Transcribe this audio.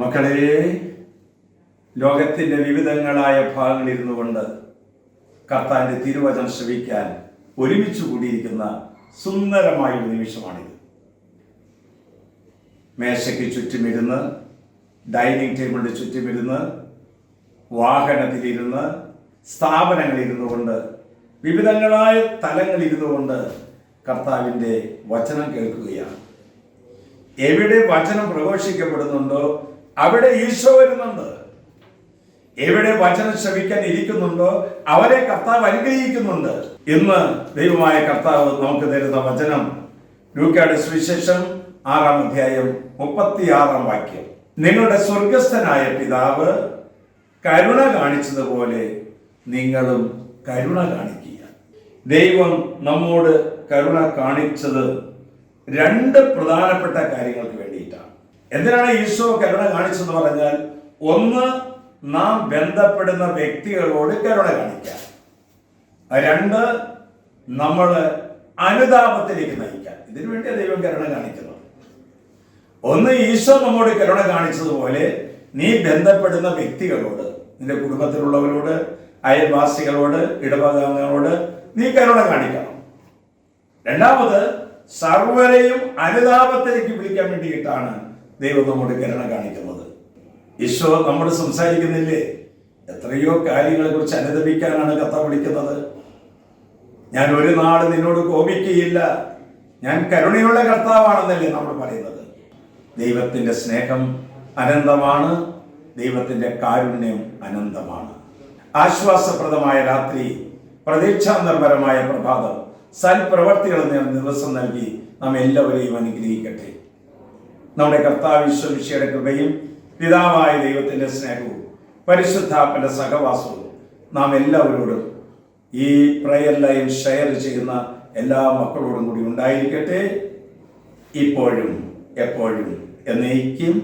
മക്കളെ, ലോകത്തിൻ്റെ വിവിധങ്ങളായ ഭാഗങ്ങളിലിരുന്നു കൊണ്ട് കർത്താവിൻ്റെ തിരുവചനം ശ്രവിക്കാൻ ഒരുമിച്ച് കൂടിയിരിക്കുന്ന സുന്ദരമായൊരു നിമിഷമാണിത്. മേശയ്ക്ക് ചുറ്റുമിരുന്ന്, ഡൈനിങ് ടേബിളിൻ്റെ ചുറ്റുമിരുന്ന്, വാഹനത്തിലിരുന്ന്, സ്ഥാപനങ്ങളിലിരുന്നു കൊണ്ട്, വിവിധങ്ങളായ തലങ്ങളിലിരുന്നു കൊണ്ട് കർത്താവിൻ്റെ വചനം കേൾക്കുകയാണ്. എവിടെ വചനം പ്രഘോഷിക്കപ്പെടുന്നുണ്ടോ അവിടെ ഈശോ വരുന്നുണ്ട്. എവിടെ വചനം ശ്രവിക്കാൻ ഇരിക്കുന്നുണ്ടോ അവരെ കർത്താവ് അനുഗ്രഹിക്കുന്നുണ്ട്. ഇന്ന് ദൈവമായ കർത്താവ് നമുക്ക് തരുന്ന വചനം ലൂക്കയുടെ സുവിശേഷം 6-ാം അധ്യായം 36-ാം വാക്യം. നിങ്ങളുടെ സ്വർഗസ്ഥനായ പിതാവ് കരുണ കാണിച്ചതുപോലെ നിങ്ങളും കരുണ കാണിക്കുക. ദൈവം നമ്മോട് കരുണ കാണിച്ചത് രണ്ട് പ്രധാനപ്പെട്ട കാര്യങ്ങൾക്ക് വേണ്ടിയിട്ടാണ്. എന്തിനാണ് ഈശോ കരുണ കാണിച്ചതെന്ന് പറഞ്ഞാൽ, ഒന്ന്, നാം ബന്ധപ്പെടുന്ന വ്യക്തികളോട് കരുണ കാണിക്കാൻ. രണ്ട്, നമ്മൾ അനുതാപത്തിലേക്ക് നയിക്കാൻ. ഇതിനു വേണ്ടിയാണ് ദൈവം കരുണ കാണിക്കുന്നത്. ഒന്ന്, ഈശോ നമ്മോട് കരുണ കാണിച്ചതുപോലെ നീ ബന്ധപ്പെടുന്ന വ്യക്തികളോട്, നിന്റെ കുടുംബത്തിലുള്ളവരോട്, അയൽവാസികളോട്, ഇടവകാംഗങ്ങളോട് നീ കരുണ കാണിക്കണം. രണ്ടാമത്, സർവരെയും അനുതാപത്തിലേക്ക് വിളിക്കാൻ വേണ്ടിയിട്ടാണ് ദൈവം നമ്മോട് കരുണ കാണിക്കുന്നത്. ഈശോ നമ്മോട് സംസാരിക്കുന്നില്ലേ? എത്രയോ കാര്യങ്ങളെ കുറിച്ച് അനുദപിക്കാനാണ് കർത്താവ് വിളിക്കുന്നത്. ഞാൻ ഒരു നാട് നിന്നോട് കോപിക്കുകയില്ല, ഞാൻ കരുണയുള്ള കർത്താവാണെന്നല്ലേ നമ്മൾ പറയുന്നത്. ദൈവത്തിന്റെ സ്നേഹം അനന്തമാണ്, ദൈവത്തിന്റെ കാരുണ്യം അനന്തമാണ്. ആശ്വാസപ്രദമായ രാത്രി, പ്രതീക്ഷാനിർഭരമായ പ്രഭാതം, സൽപ്രവർത്തികൾ ദിവസം നൽകി നാം എല്ലാവരെയും അനുഗ്രഹിക്കട്ടെ. നമ്മുടെ കർത്താവ് ഈശോമിശിഹായുടെ കൃപയും പിതാവായ ദൈവത്തിന്റെ സ്നേഹവും പരിശുദ്ധാത്മന്റെ സഹവാസവും നാം എല്ലാവരോടും ഈ പ്രയർ ലൈൻ ഷെയർ ചെയ്യുന്ന എല്ലാ മക്കളോടും കൂടി ഉണ്ടായിരിക്കട്ടെ, ഇപ്പോഴും എപ്പോഴും എന്നേക്കും.